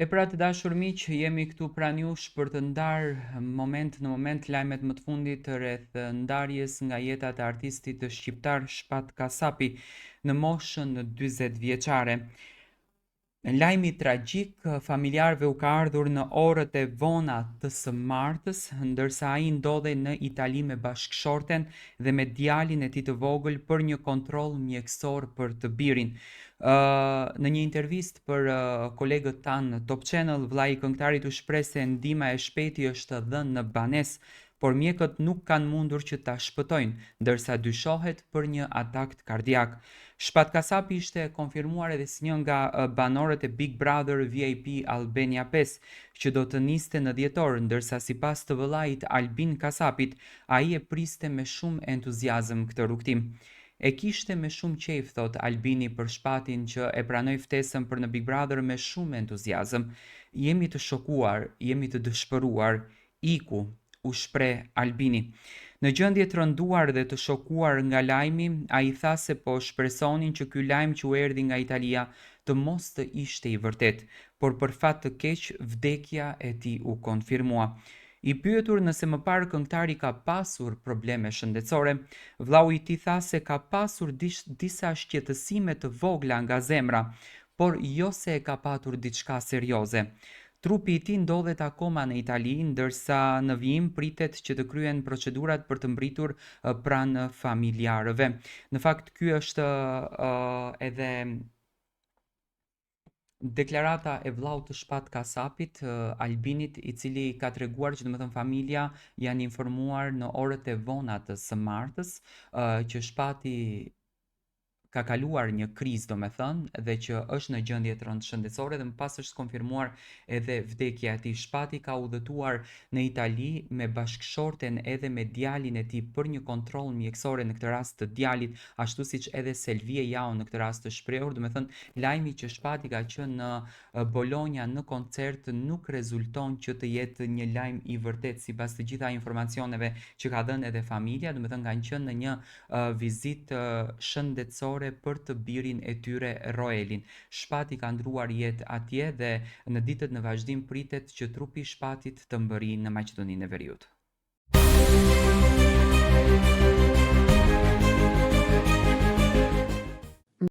E pra të dashur miq, jemi këtu pranë jush për të ndarë moment në moment lajmet më të fundit rreth ndarjes nga jeta e artistit shqiptar Shpat Kasapi në moshën 40 vjeçare. Lajmi tragjik familjarëve u ka ardhur në orët e vona të së martës, ndërsa ai ndodhej në Itali me bashkëshorten dhe me djalin e tij të vogël për një kontroll mjekësor për të birin. Në një intervistë për kolegët tanë Top Channel, vllai i këngëtarit u shpreh se ndihma e shpejti është dhënë në banesë, por mjekët nuk kanë mundur që ta shpëtojnë, ndërsa dyshohet për një atakt kardiak. Shpat Kasapi ishte konfirmuar edhe si një nga banorët e Big Brother VIP Albania 5, që do të niste në dhjetor, ndërsa sipas të vëllait Albin Kasapit, ai e priste me shumë entuziazëm këtë rukëtim. E kishte me shumë qejf, thot Albini për Shpatin që e pranoi ftesën për në Big Brother me shumë entuziazëm. Jemi të shokuar, jemi të dëshpëruar, iku, u shpreh Albini. Në gjendje të rënduar dhe të shokuar nga lajmi, ai tha se po shpresonin që ky lajm që u erdhi nga Italia të mos të ishte i vërtet, por për fat të keq vdekja e tij u konfirmua. I pyetur nëse më parë këngëtari ka pasur probleme shëndetësore, vllau i tij tha se ka pasur disa shqetësime të vogla nga zemra, por jo se e ka patur diçka serioze. Trupi i tij ndodhet akoma në Itali, ndërsa në vijim pritet që të kryen procedurat për të mbritur pranë familjarëve. Në fakt, ky është edhe deklarata e vllaut të Shpat Kasapit, Albinit, i cili ka treguar që domethënë familja janë informuar në orët e vona të së martës që Shpati ka kaluar një krizë domethënë dhe që është në gjendje të rëndë shëndetësore dhe më pas është konfirmuar edhe vdekja e tij. Shpati ka udhëtuar në Itali me bashkëshorten edhe me djalin e tij për një kontroll mjekësor, në këtë rast të djalit, ashtu siç edhe Selvie Jao në këtë rast të shprehur, domethënë lajmi që Shpati ka qenë në Bologna në koncert nuk rezulton që të jetë një lajm i vërtet sipas të gjitha informacioneve që ka dhënë edhe familja, domethënë kanë qenë në një vizitë shëndetësore për të birin e tyre Roelin. Shpati ka ndruar jetë atje dhe në ditët në vazhdim pritet që trupi i Shpatit të mbërrijë në Maqedoninë e Veriut.